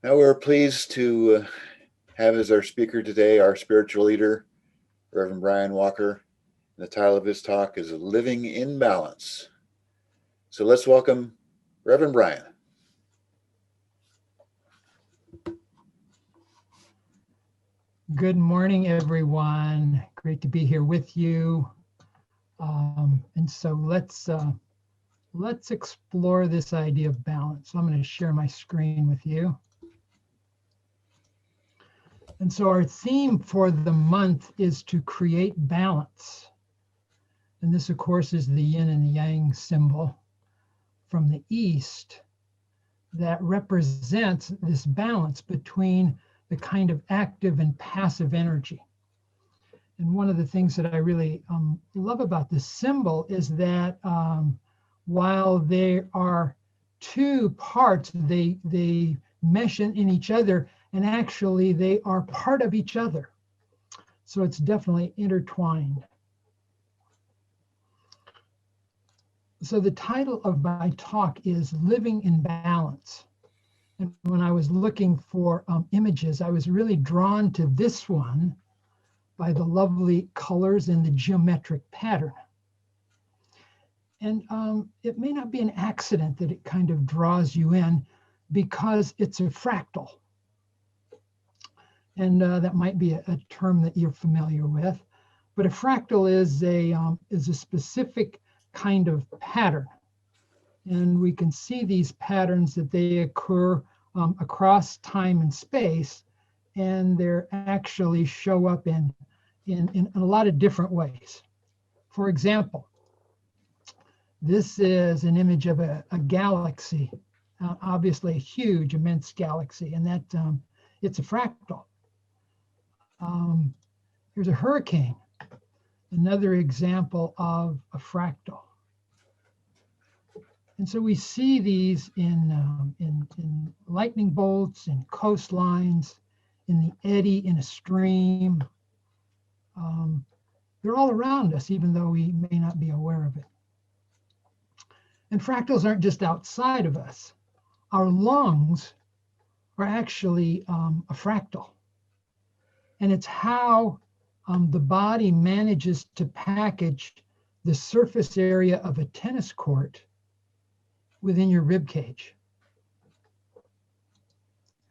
Now we're pleased to have as our speaker today our spiritual leader, Reverend Brian Walker. The title of his talk is Living in Balance. So let's welcome Reverend Brian. Good morning, everyone. Great to be here with you. And so let's explore this idea of balance. So I'm going to share my screen with you. And so our theme for the month is to create balance. And this, of course, is the yin and yang symbol from the East that represents this balance between the kind of active and passive energy. And one of the things that I really love about this symbol is that while there are two parts, they mesh in each other, and actually they are part of each other. So it's definitely intertwined. So the title of my talk is Living in Balance. And when I was looking for images, I was really drawn to this one by the lovely colors and the geometric pattern. And it may not be an accident that it kind of draws you in because it's a fractal. And that might be a term that you're familiar with. But a fractal is a specific kind of pattern. And we can see these patterns that they occur across time and space, and they actually show up in a lot of different ways. For example, this is an image of a galaxy, obviously a huge, immense galaxy, and that it's a fractal. Here's a hurricane, another example of a fractal. And so we see these in lightning bolts, in coastlines, in the eddy in a stream. They're all around us, even though we may not be aware of it. And fractals aren't just outside of us. Our lungs are actually a fractal. And it's how the body manages to package the surface area of a tennis court within your rib cage.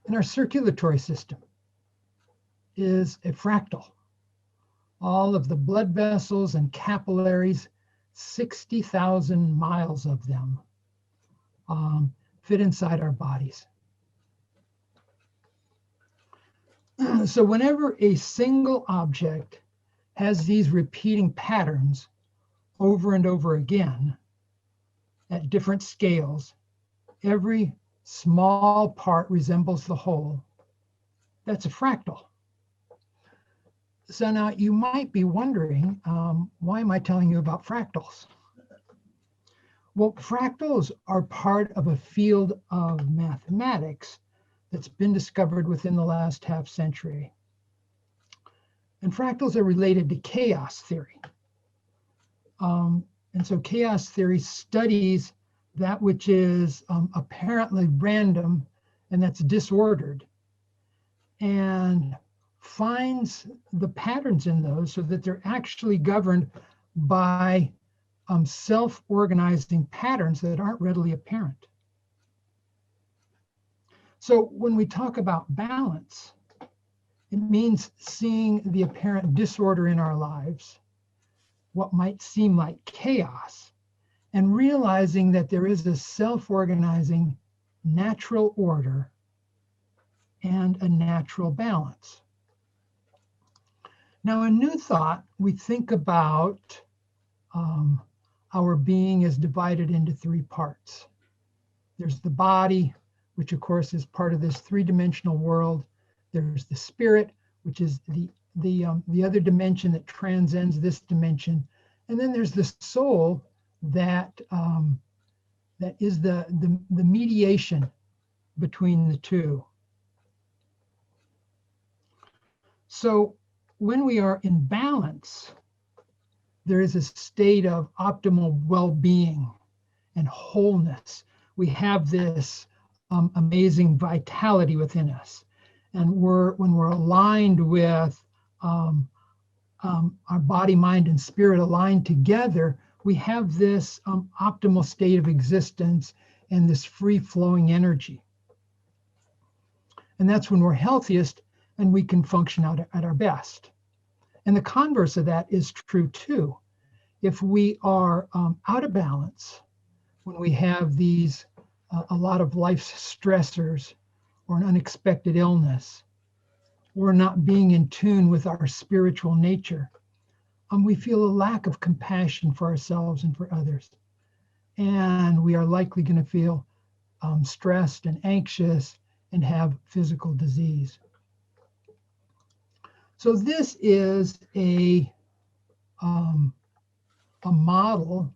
And our circulatory system is a fractal. All of the blood vessels and capillaries, 60,000 miles of them, fit inside our bodies. So whenever a single object has these repeating patterns over and over again at different scales, every small part resembles the whole. That's a fractal. So now you might be wondering, why am I telling you about fractals? Well, fractals are part of a field of mathematics that's been discovered within the last half century. And fractals are related to chaos theory. And so chaos theory studies that which is apparently random and that's disordered, and finds the patterns in those so that they're actually governed by self-organizing patterns that aren't readily apparent. So when we talk about balance, it means seeing the apparent disorder in our lives, what might seem like chaos, and realizing that there is a self-organizing natural order and a natural balance. Now, in New Thought, we think about our being is divided into three parts. There's the body, which of course is part of this three-dimensional world. There's the spirit, which is the other dimension that transcends this dimension. And then there's the soul that is the mediation between the two. So when we are in balance, there is a state of optimal well-being and wholeness. We have this amazing vitality within us. And when we're aligned with our body, mind, and spirit aligned together, we have this optimal state of existence and this free-flowing energy. And that's when we're healthiest and we can function out at our best. And the converse of that is true too. If we are out of balance, when we have these a lot of life's stressors or an unexpected illness, or not being in tune with our spiritual nature, we feel a lack of compassion for ourselves and for others. And we are likely going to feel stressed and anxious and have physical disease. So this is a model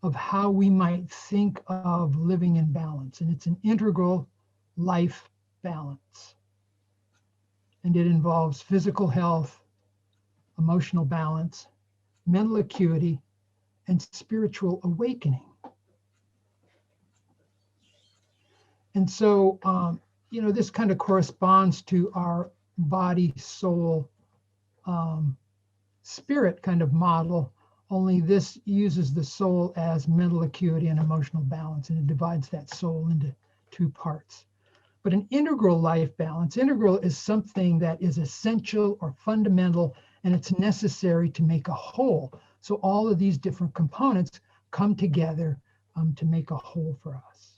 of how we might think of living in balance. And it's an integral life balance. And it involves physical health, emotional balance, mental acuity, and spiritual awakening. And so, this kind of corresponds to our body, soul, spirit kind of model, only this uses the soul as mental acuity and emotional balance, and it divides that soul into two parts. But an integral life balance, integral is something that is essential or fundamental, and it's necessary to make a whole. So all of these different components come together to make a whole for us.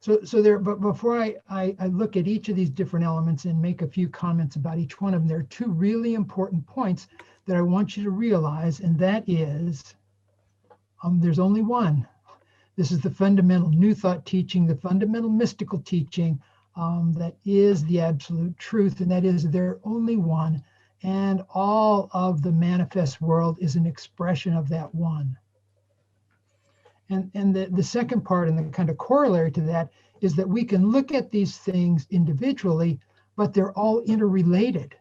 But before I look at each of these different elements and make a few comments about each one of them, there are two really important points that I want you to realize, and that is, there's only one. This is the fundamental New Thought teaching, the fundamental mystical teaching that is the absolute truth, and that is there's only one, and all of the manifest world is an expression of that one. And the second part, and the kind of corollary to that, is that we can look at these things individually, but they're all interrelated.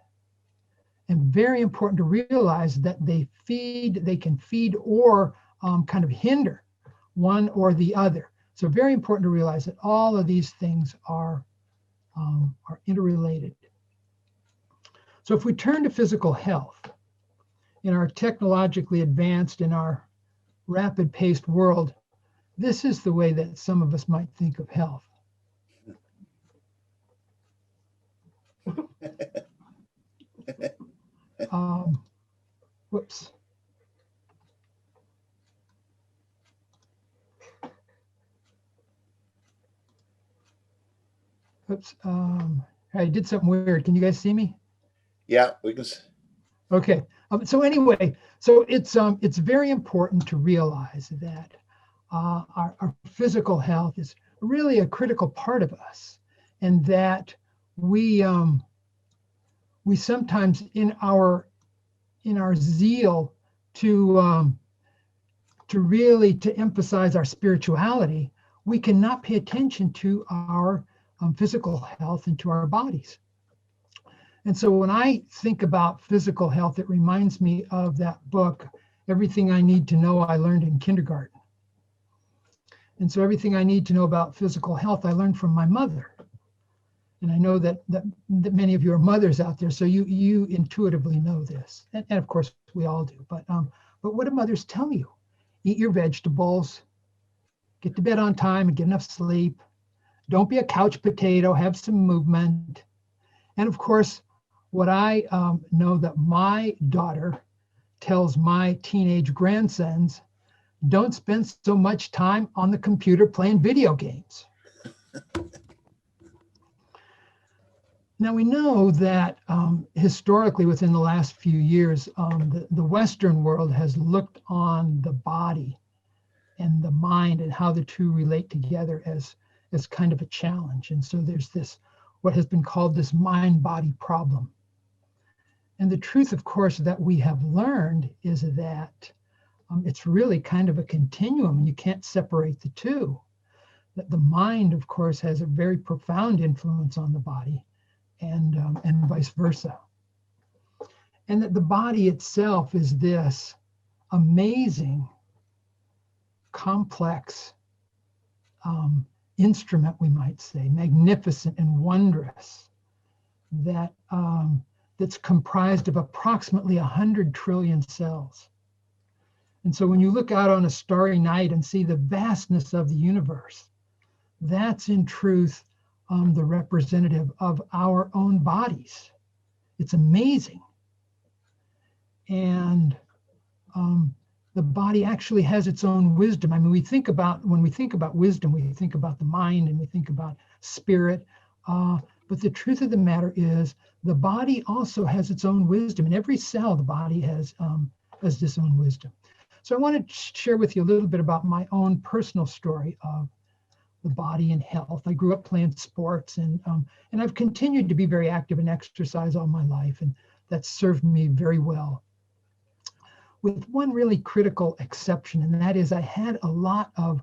And very important to realize that they can feed or kind of hinder one or the other. So very important to realize that all of these things are interrelated. So if we turn to physical health, in our technologically advanced, in our rapid-paced world, this is the way that some of us might think of health. Whoops. Oops. I did something weird. Can you guys see me? Yeah, we can. Okay. So anyway, so it's very important to realize that our physical health is really a critical part of us, and that we sometimes in our zeal to emphasize our spirituality, we cannot pay attention to our physical health and to our bodies. And so when I think about physical health, it reminds me of that book, Everything I Need to Know I Learned in Kindergarten. And so everything I need to know about physical health, I learned from my mother. And I know that many of you are mothers out there, so you intuitively know this. And of course, we all do. But what do mothers tell you? Eat your vegetables, get to bed on time and get enough sleep. Don't be a couch potato, have some movement. And of course, what I know that my daughter tells my teenage grandsons, don't spend so much time on the computer playing video games. Now we know that historically within the last few years, the Western world has looked on the body and the mind and how the two relate together as kind of a challenge. And so there's this, what has been called this mind-body problem. And the truth, of course, that we have learned is that it's really kind of a continuum, and you can't separate the two. That the mind, of course, has a very profound influence on the body, and vice versa. And that the body itself is this amazing, complex instrument, we might say, magnificent and wondrous, that that's comprised of approximately 100 trillion cells. And so when you look out on a starry night and see the vastness of the universe, that's in truth the representative of our own bodies. It's amazing. And the body actually has its own wisdom. I mean, when we think about wisdom, we think about the mind and we think about spirit. But the truth of the matter is the body also has its own wisdom. In every cell, the body has this own wisdom. So I want to share with you a little bit about my own personal story of the body and health. I grew up playing sports, and I've continued to be very active in exercise all my life, and that's served me very well. With one really critical exception, and that is I had a lot of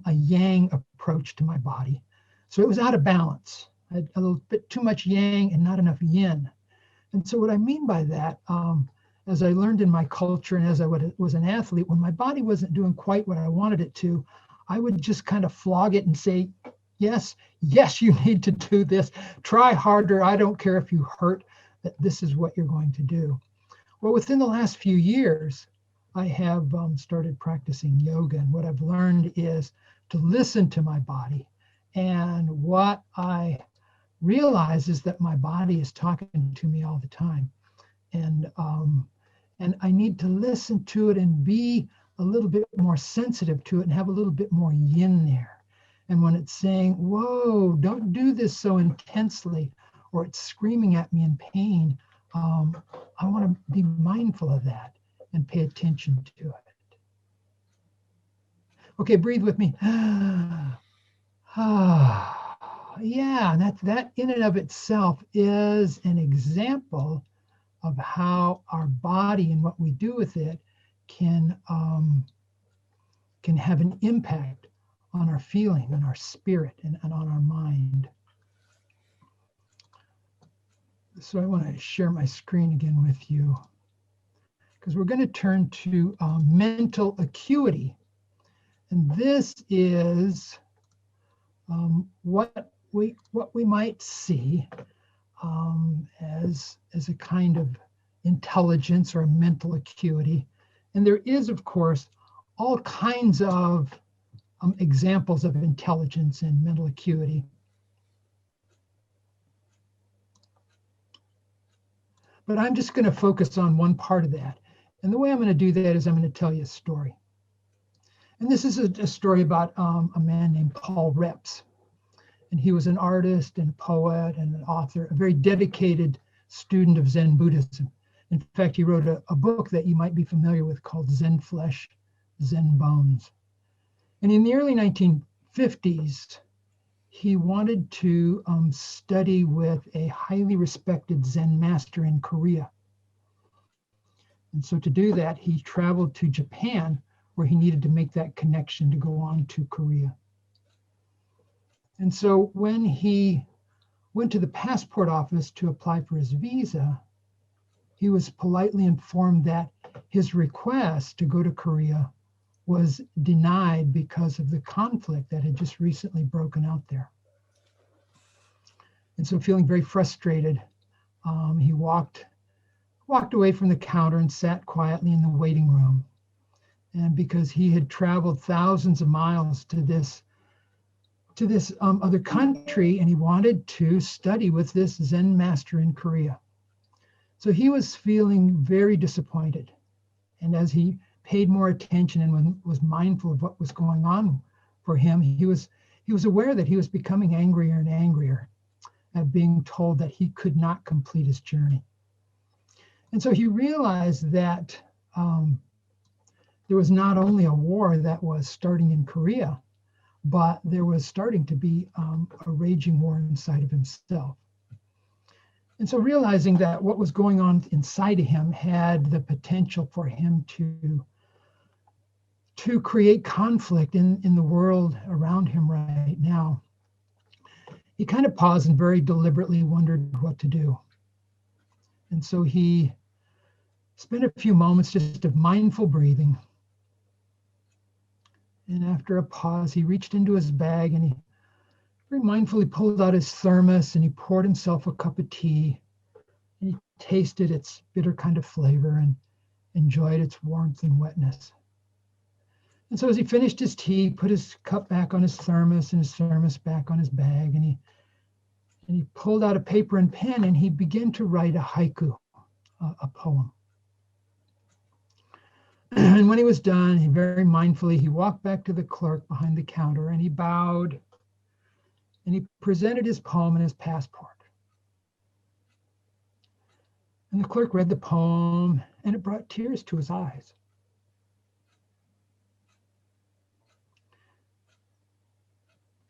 a yang approach to my body. So it was out of balance. I had a little bit too much yang and not enough yin. And so what I mean by that, as I learned in my culture and as I was an athlete, when my body wasn't doing quite what I wanted it to, I would just kind of flog it and say, yes, you need to do this. Try harder. I don't care if you hurt, that this is what you're going to do. Well, within the last few years, I have started practicing yoga. And what I've learned is to listen to my body. And what I realize is that my body is talking to me all the time. And I need to listen to it and be a little bit more sensitive to it and have a little bit more yin there. And when it's saying, whoa, don't do this so intensely, or it's screaming at me in pain, I want to be mindful of that and pay attention to it. Okay, breathe with me. Yeah, that in and of itself is an example of how our body and what we do with it can have an impact on our feeling, on our spirit, and on our mind. So I want to share my screen again with you, because we're going to turn to mental acuity. And this is what we might see as a kind of intelligence or a mental acuity. And there is, of course, all kinds of examples of intelligence and mental acuity. But I'm just going to focus on one part of that. And the way I'm going to do that is I'm going to tell you a story. And this is a story about a man named Paul Reps. And he was an artist and a poet and an author, a very dedicated student of Zen Buddhism. In fact, he wrote a book that you might be familiar with called Zen Flesh, Zen Bones. And in the early 1950s, he wanted to study with a highly respected Zen master in Korea. And so to do that, he traveled to Japan, where he needed to make that connection to go on to Korea. And so when he went to the passport office to apply for his visa, he was politely informed that his request to go to Korea was denied because of the conflict that had just recently broken out there. And so feeling very frustrated, he walked away from the counter and sat quietly in the waiting room. And because he had traveled thousands of miles to this other country, and he wanted to study with this Zen master in Korea. So he was feeling very disappointed. And as he paid more attention and was mindful of what was going on for him, he was aware that he was becoming angrier and angrier at being told that he could not complete his journey. And so he realized that there was not only a war that was starting in Korea, but there was starting to be a raging war inside of himself. And so realizing that what was going on inside of him had the potential for him to create conflict in the world around him right now, he kind of paused and very deliberately wondered what to do. And so he spent a few moments just of mindful breathing. And after a pause, he reached into his bag and he Very mindfully pulled out his thermos and he poured himself a cup of tea, and he tasted its bitter kind of flavor and enjoyed its warmth and wetness. And so as he finished his tea, he put his cup back on his thermos and his thermos back on his bag, and he pulled out a paper and pen and he began to write a haiku, a poem. And when he was done, he very mindfully, he walked back to the clerk behind the counter and he bowed and he presented his poem and his passport. And the clerk read the poem and it brought tears to his eyes.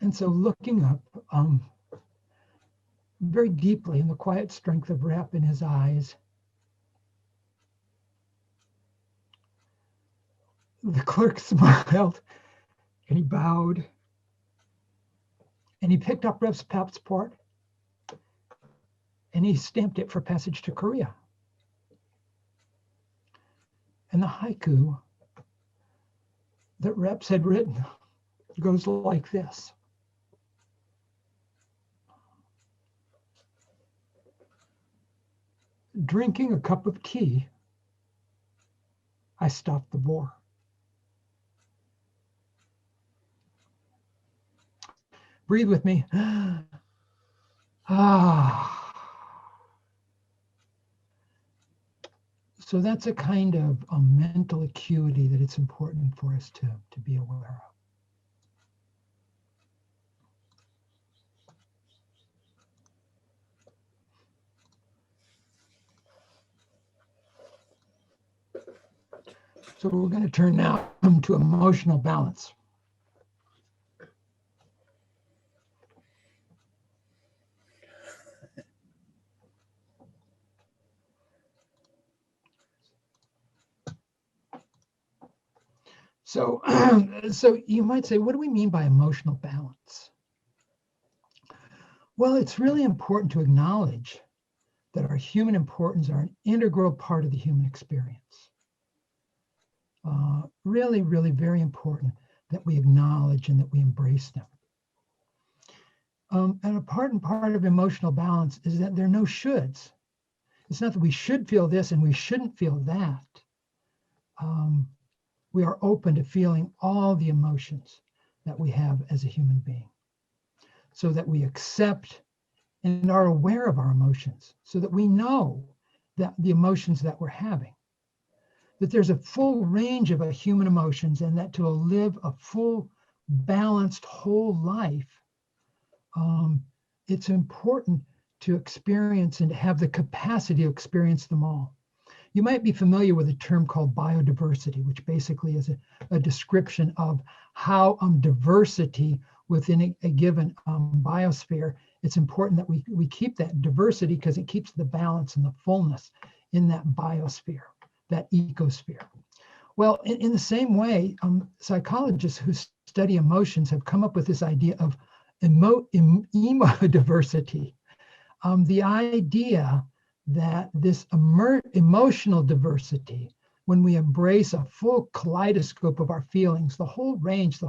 And so looking up very deeply in the quiet strength of Rep in his eyes, the clerk smiled and he bowed and he picked up Rep's passport and he stamped it for passage to Korea. And the haiku that Reps had written goes like this. Drinking a cup of tea, I stopped the war. Breathe with me. So that's a kind of a mental acuity that it's important for us to be aware of. So we're going to turn now to emotional balance. So, so you might say, what do we mean by emotional balance? Well, it's really important to acknowledge that our human importance are an integral part of the human experience. Really, really very important that we acknowledge and that we embrace them. And a part of emotional balance is that there are no shoulds. It's not that we should feel this and we shouldn't feel that. We are open to feeling all the emotions that we have as a human being, so that we accept and are aware of our emotions, so that we know that the emotions that we're having, that there's a full range of human emotions, and that to live a full, balanced, whole life, it's important to experience and to have the capacity to experience them all. You might be familiar with a term called biodiversity, which basically is a description of how diversity within a given biosphere, it's important that we keep that diversity because it keeps the balance and the fullness in that biosphere, that ecosphere. Well, in the same way, psychologists who study emotions have come up with this idea of emodiversity. The idea that this emotional diversity, when we embrace a full kaleidoscope of our feelings, the whole range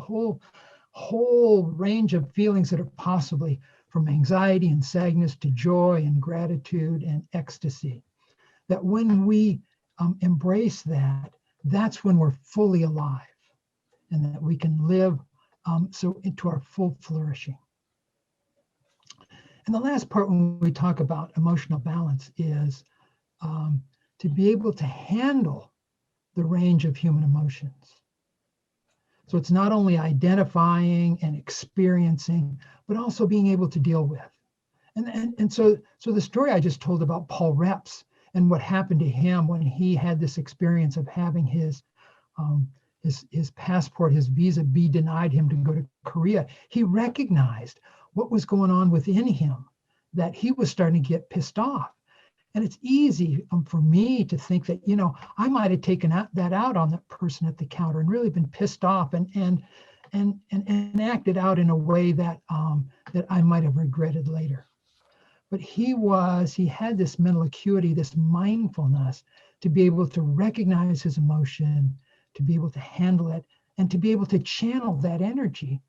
of feelings that are possibly from anxiety and sadness to joy and gratitude and ecstasy, that when we embrace that, that's when we're fully alive and that we can live so into our full flourishing. And the last part when we talk about emotional balance is to be able to handle the range of human emotions. So it's not only identifying and experiencing, but also being able to deal with. And so the story I just told about Paul Reps and what happened to him when he had this experience of having his passport, his visa be denied him to go to Korea, he recognized what was going on within him, that he was starting to get pissed off. And it's easy for me to think that, I might have taken that out on that person at the counter and really been pissed off and acted out in a way that that I might have regretted later. But he had this mental acuity, this mindfulness to be able to recognize his emotion, to be able to handle it, and to be able to channel that energy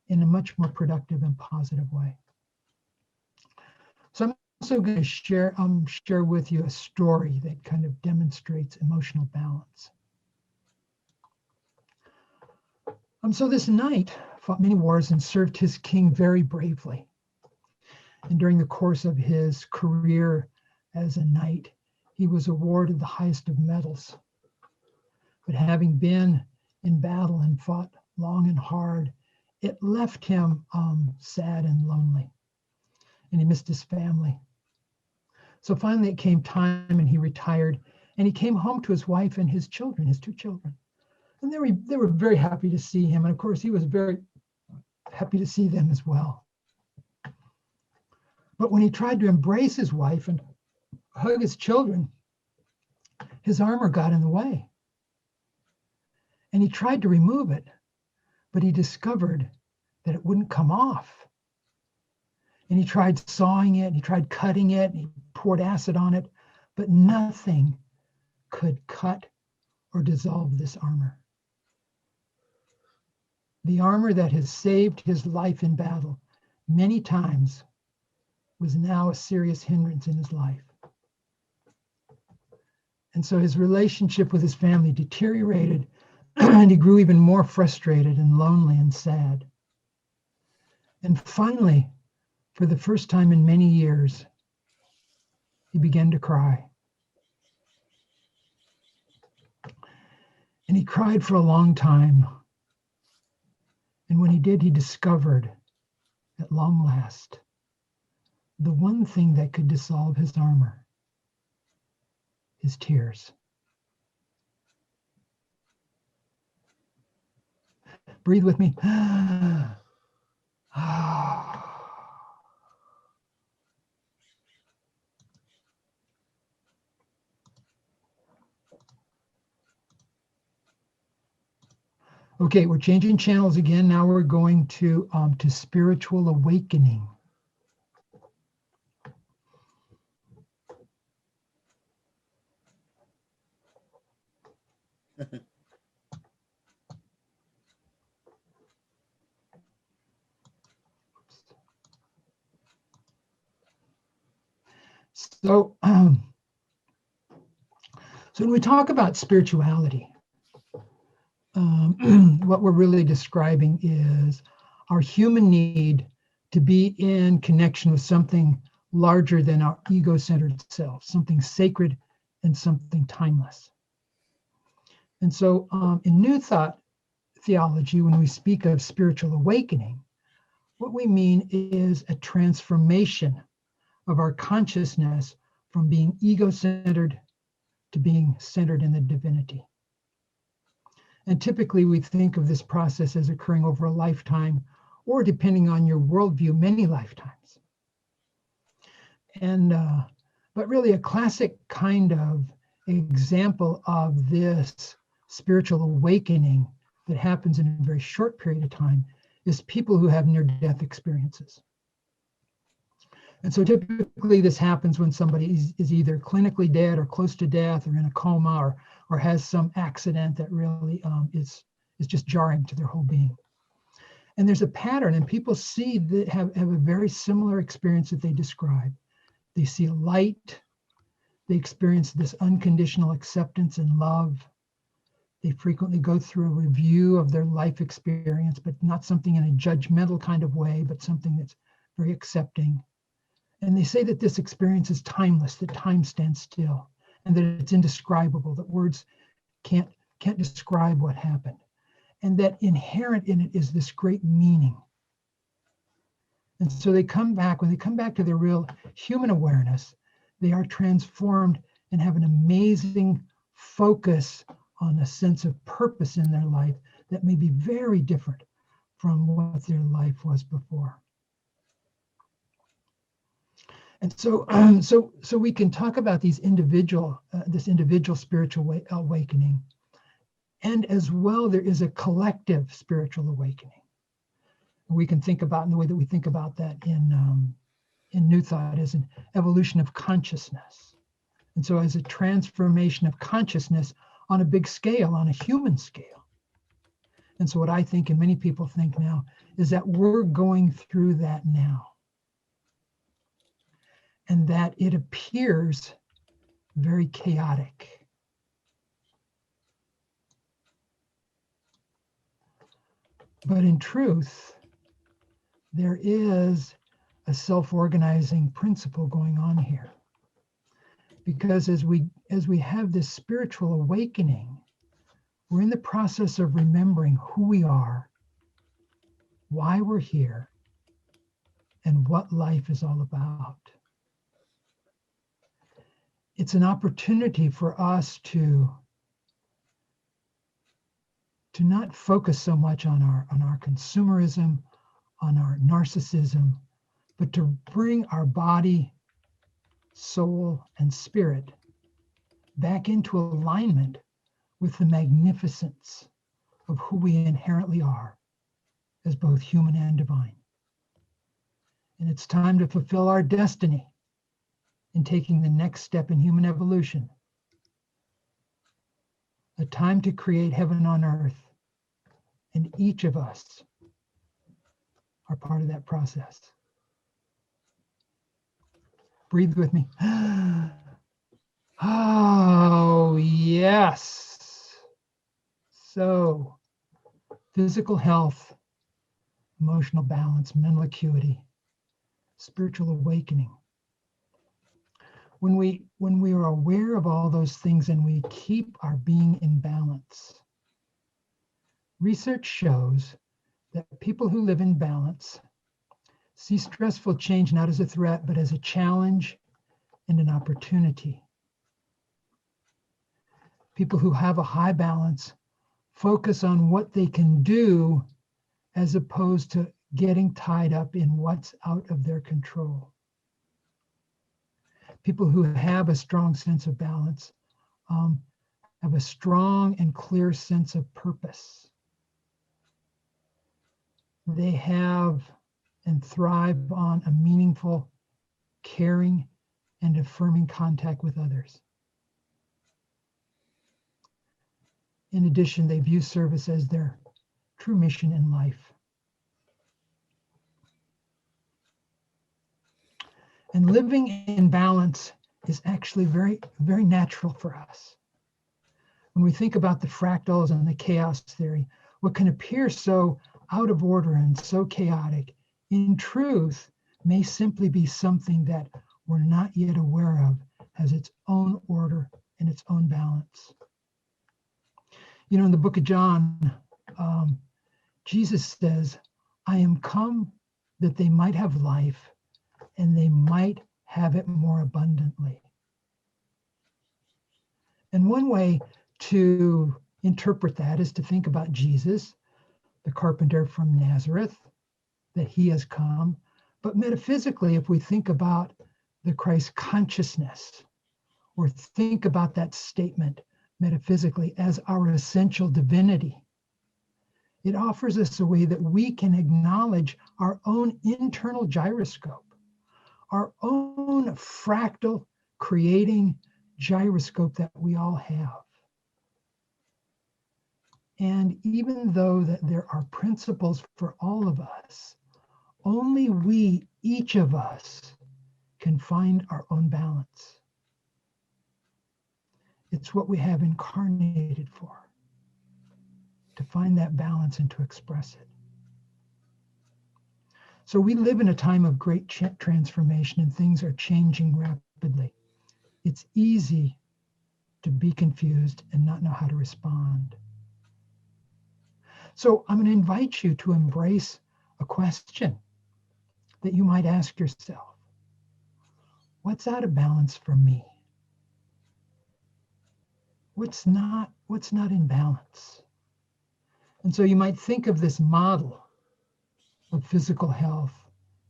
in a much more productive and positive way. So I'm also going to share with you a story that kind of demonstrates emotional balance. So this knight fought many wars and served his king very bravely. And during the course of his career as a knight, he was awarded the highest of medals. But having been in battle and fought long and hard, it left him sad and lonely, and he missed his family. So finally it came time and he retired, and he came home to his wife and his children, his 2 children. And they were very happy to see him. And of course, he was very happy to see them as well. But when he tried to embrace his wife and hug his children, his armor got in the way. And he tried to remove it, but he discovered that it wouldn't come off. And he tried sawing it, he tried cutting it, he poured acid on it, but nothing could cut or dissolve this armor. The armor that has saved his life in battle many times was now a serious hindrance in his life. And so his relationship with his family deteriorated, and he grew even more frustrated and lonely and sad. And finally, for the first time in many years, he began to cry. And he cried for a long time. And when he did, he discovered, at long last, the one thing that could dissolve his armor: his tears. Breathe with me. Okay, we're changing channels again. Now we're going to spiritual awakening. So when we talk about spirituality, what we're really describing is our human need to be in connection with something larger than our ego-centered self, something sacred and something timeless. And so in New Thought theology, when we speak of spiritual awakening, what we mean is a transformation of our consciousness from being ego-centered to being centered in the divinity. And typically we think of this process as occurring over a lifetime, or depending on your worldview, many lifetimes. And but really a classic kind of example of this spiritual awakening that happens in a very short period of time is people who have near-death experiences. And so typically this happens when somebody is either clinically dead or close to death or in a coma or has some accident that really is just jarring to their whole being. And there's a pattern, and people see that have a very similar experience that they describe. They see a light, they experience this unconditional acceptance and love. They frequently go through a review of their life experience, but not something in a judgmental kind of way, but something that's very accepting. And they say that this experience is timeless, that time stands still, and that it's indescribable, that words can't describe what happened. And that inherent in it is this great meaning. And so when they come back to their real human awareness, they are transformed and have an amazing focus on a sense of purpose in their life that may be very different from what their life was before. And so, so we can talk about these this individual spiritual awakening, and as well there is a collective spiritual awakening. We can think about in the way that we think about that in New Thought as an evolution of consciousness, and so as a transformation of consciousness on a big scale, on a human scale. And so what I think, and many people think now, is that we're going through that now. And that it appears very chaotic. But in truth, there is a self-organizing principle going on here. Because as we have this spiritual awakening, we're in the process of remembering who we are, why we're here, and what life is all about. It's an opportunity for us to not focus so much on our consumerism, on our narcissism, but to bring our body, soul, and spirit back into alignment with the magnificence of who we inherently are as both human and divine. And it's time to fulfill our destiny in taking the next step in human evolution. A time to create heaven on earth. And each of us are part of that process. Breathe with me. Oh, yes. So, physical health, emotional balance, mental acuity, spiritual awakening. When we are aware of all those things and we keep our being in balance, research shows that people who live in balance see stressful change not as a threat, but as a challenge and an opportunity. People who have a high balance focus on what they can do as opposed to getting tied up in what's out of their control. People who have a strong sense of balance have a strong and clear sense of purpose. They have and thrive on a meaningful, caring, and affirming contact with others. In addition, they view service as their true mission in life. And living in balance is actually very, very natural for us. When we think about the fractals and the chaos theory, what can appear so out of order and so chaotic, in truth, may simply be something that we're not yet aware of has its own order and its own balance. You know, in the book of John, Jesus says, I am come that they might have life and they might have it more abundantly. And one way to interpret that is to think about Jesus, the carpenter from Nazareth, that he has come. But metaphysically, if we think about the Christ consciousness, or think about that statement metaphysically as our essential divinity, it offers us a way that we can acknowledge our own internal gyroscope, our own fractal creating gyroscope that we all have. And even though that there are principles for all of us, only we, each of us, can find our own balance. It's what we have incarnated for, to find that balance and to express it. So we live in a time of great transformation and things are changing rapidly. It's easy to be confused and not know how to respond. So I'm going to invite you to embrace a question that you might ask yourself. What's out of balance for me? What's not in balance? And so you might think of this model of physical health,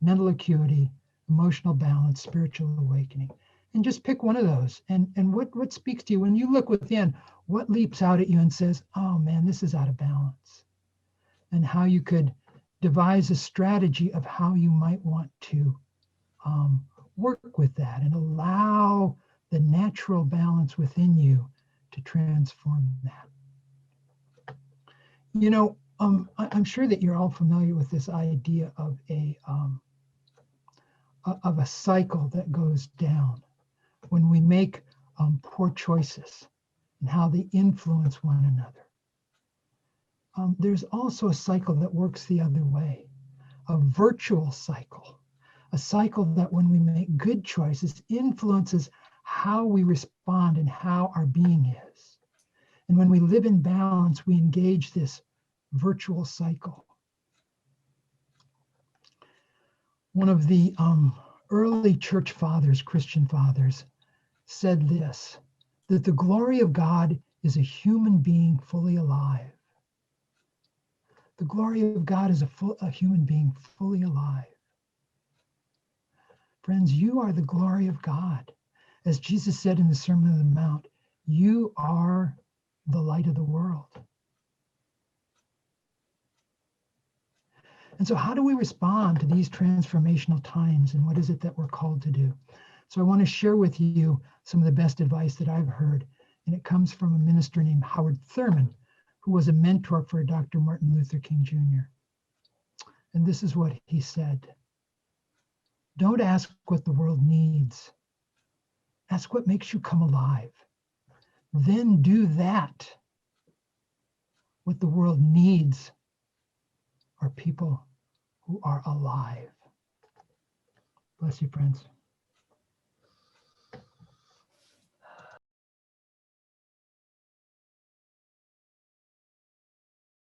mental acuity, emotional balance, spiritual awakening, and just pick one of those. And what speaks to you when you look within, what leaps out at you and says, oh man, this is out of balance? And how you could devise a strategy of how you might want to work with that and allow the natural balance within you to transform that. You know, I'm sure that you're all familiar with this idea of a cycle that goes down when we make poor choices and how they influence one another. There's also a cycle that works the other way, a virtual cycle, a cycle that when we make good choices influences how we respond and how our being is. And when we live in balance, we engage this virtual cycle. One of the early church fathers, Christian fathers, said this, that the glory of God is a human being fully alive. The glory of God is a human being fully alive. Friends, you are the glory of God. As Jesus said in the Sermon on the Mount, you are the light of the world. And so how do we respond to these transformational times, and what is it that we're called to do? So I want to share with you some of the best advice that I've heard, and it comes from a minister named Howard Thurman, who was a mentor for Dr. Martin Luther King Jr. And this is what he said. Don't ask what the world needs. Ask what makes you come alive. Then do that. What the world needs are people who are alive. Bless you, friends.